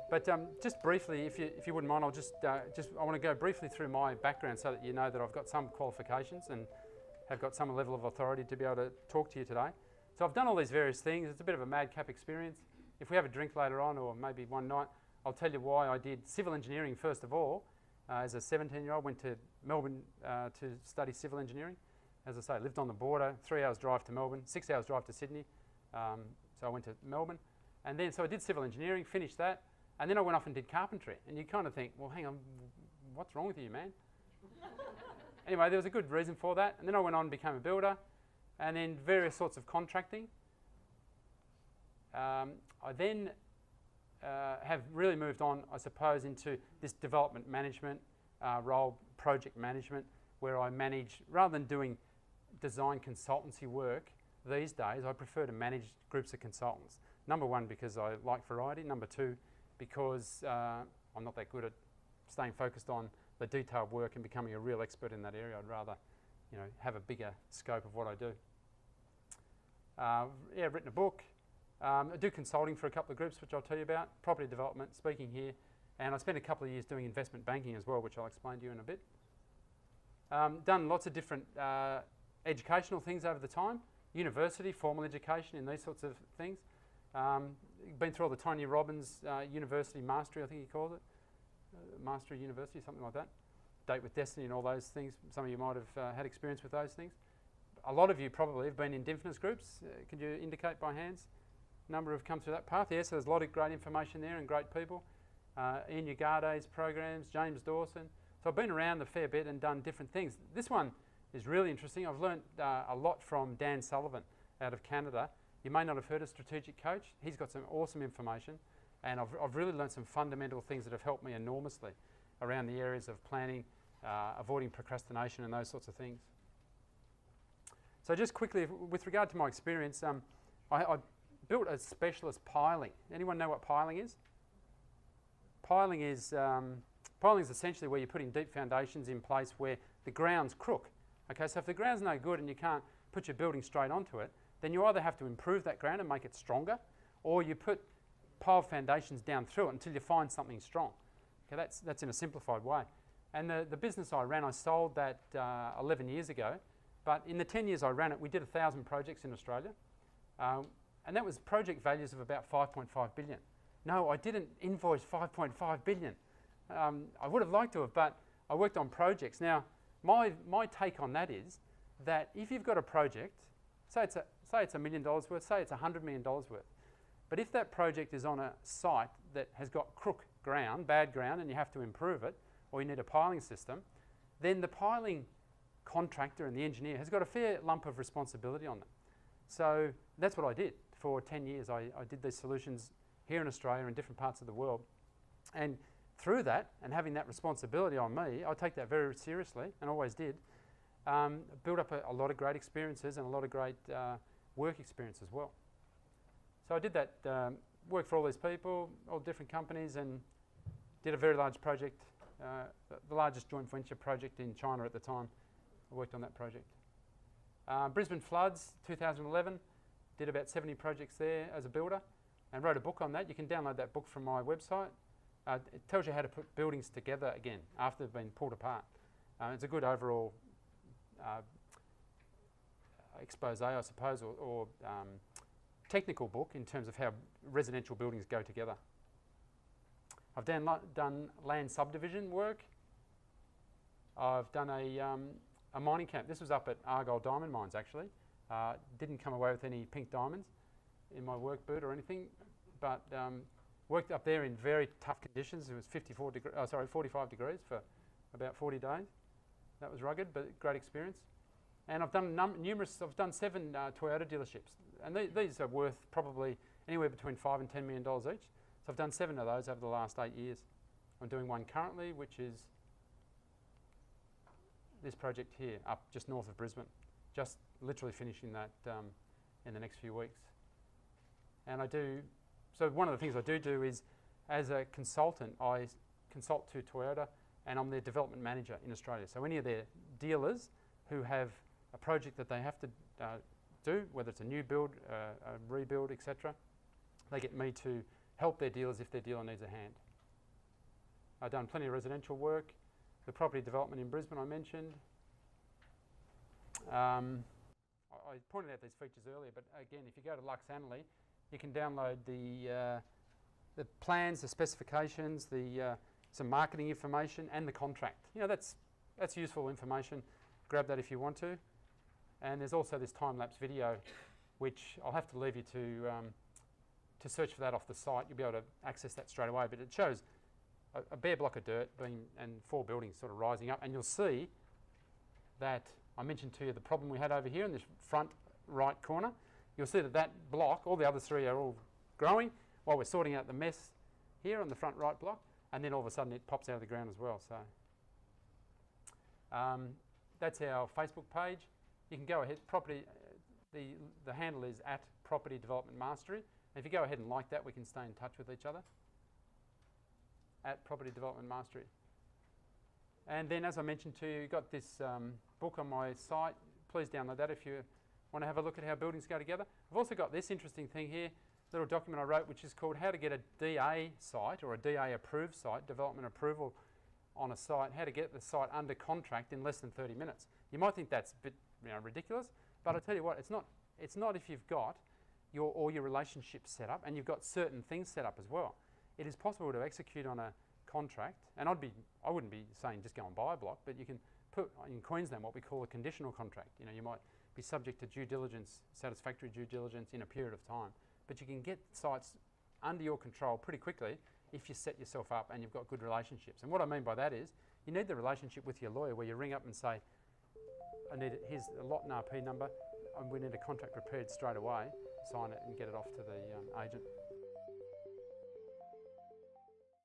But just briefly, if you wouldn't mind, I'll I want to go briefly through my background so that you know that I've got some qualifications and have got some level of authority to be able to talk to you today. So I've done all these various things. It's a bit of a madcap experience. If we have a drink later on, or maybe one night, I'll tell you why I did civil engineering first of all. As a 17-year-old, went to Melbourne to study civil engineering. As I say, I lived on the border, 3 hours drive to Melbourne, 6 hours drive to Sydney. So I went to Melbourne. And then, so I did civil engineering, finished that. And then I went off and did carpentry. And you kind of think, well, hang on, what's wrong with you, man? Anyway, there was a good reason for that. And then I went on and became a builder. And then various sorts of contracting. I then have really moved on, I suppose, into this development management role, project management, where I manage, rather than doing design consultancy work these days, I prefer to manage groups of consultants. Number one, because I like variety. Number two, because I'm not that good at staying focused on the detailed work and becoming a real expert in that area. I'd rather, have a bigger scope of what I do. Yeah, I've written a book. I do consulting for a couple of groups, which I'll tell you about. Property development, speaking here. And I spent a couple of years doing investment banking as well, which I'll explain to you in a bit. Done lots of different educational things over the time. University, formal education in these sorts of things. Been through all the Tony Robbins University Mastery, I think he called it. Mastery University, something like that. Date with Destiny and all those things. Some of you might have had experience with those things. A lot of you probably have been in Dimphness groups. Could you indicate by hands? Number have come through that path. Yes, so there's a lot of great information there and great people. Ian Ugarde's programs, James Dawson. So I've been around a fair bit and done different things. This one is really interesting. I've learnt a lot from Dan Sullivan out of Canada. You may not have heard of Strategic Coach. He's got some awesome information, and I've really learnt some fundamental things that have helped me enormously around the areas of planning, avoiding procrastination and those sorts of things. So just quickly, with regard to my experience, I built a specialist piling. Anyone know what piling is? Piling is essentially where you're putting deep foundations in place where the ground's crook. Okay, so if the ground's no good and you can't put your building straight onto it, then you either have to improve that ground and make it stronger, or you put pile foundations down through it until you find something strong. Okay, that's in a simplified way. And the business I ran, I sold that 11 years ago, but in the 10 years I ran it, we did 1,000 projects in Australia, and that was project values of about 5.5 billion. No, I didn't invoice 5.5 billion. I would have liked to have, but I worked on projects. Now, my take on that is that if you've got a project, say it's $1 million worth, say it's $100 million worth, but if that project is on a site that has got crook ground, bad ground, and you have to improve it, or you need a piling system, then the piling contractor and the engineer has got a fair lump of responsibility on them. So that's what I did for 10 years. I did these solutions here in Australia and different parts of the world. And through that, and having that responsibility on me, I take that very seriously, and always did, built up a lot of great experiences and a lot of great work experience as well. So I did that, worked for all these people, all different companies, and did a very large project, the largest joint venture project in China at the time. I worked on that project. Brisbane floods, 2011, did about 70 projects there as a builder, and wrote a book on that. You can download that book from my website. It tells you how to put buildings together again after they've been pulled apart. It's a good overall expose, I suppose, or technical book in terms of how residential buildings go together. I've done land subdivision work. I've done a mining camp. This was up at Argyle Diamond Mines, actually. Didn't come away with any pink diamonds in my work boot or anything, but worked up there in very tough conditions. It was 45 degrees for about 40 days. That was rugged, but great experience. And I've done I've done 7 Toyota dealerships, and these are worth probably anywhere between $5 and $10 million each. So I've done 7 of those over the last 8 years. I'm doing one currently, which is this project here, up just north of Brisbane. Just literally finishing that in the next few weeks. And so one of the things I do is, as a consultant, I consult to Toyota, and I'm their development manager in Australia. So any of their dealers who have a project that they have to do, whether it's a new build, a rebuild, etc. They get me to help their dealers if their dealer needs a hand. I've done plenty of residential work. The property development in Brisbane I mentioned. I pointed out these features earlier, but again, if you go to Lux Annaly, you can download the plans, the specifications, some marketing information, and the contract. You know, that's useful information. Grab that if you want to. And there's also this time-lapse video, which I'll have to leave you to search for that off the site. You'll be able to access that straight away. But it shows a bare block of dirt and 4 buildings sort of rising up, and you'll see that I mentioned to you the problem we had over here in this front right corner. You'll see that block, all the other 3 are all growing while we're sorting out the mess here on the front right block, and then all of a sudden it pops out of the ground as well. So that's our Facebook page. You can go ahead. The handle is @Property Development Mastery. If you go ahead and like that, we can stay in touch with each other. @Property Development Mastery. And then, as I mentioned to you, you've got this book on my site. Please download that if you want to have a look at how buildings go together. I've also got this interesting thing here, little document I wrote, which is called How to Get a DA Site, or a DA approved site, development approval on a site, how to get the site under contract in less than 30 minutes. You might think that's a bit ridiculous, but I tell you what, it's not if you've got all your relationships set up and you've got certain things set up as well. It is possible to execute on a contract, and I wouldn't be saying just go and buy a block, but you can put in Queensland what we call a conditional contract. You know, you might be subject to due diligence, satisfactory due diligence in a period of time, but you can get sites under your control pretty quickly if you set yourself up and you've got good relationships. And what I mean by that is you need the relationship with your lawyer where you ring up and say, here's a lot and RP number, and we need a contract prepared straight away, sign it and get it off to the agent.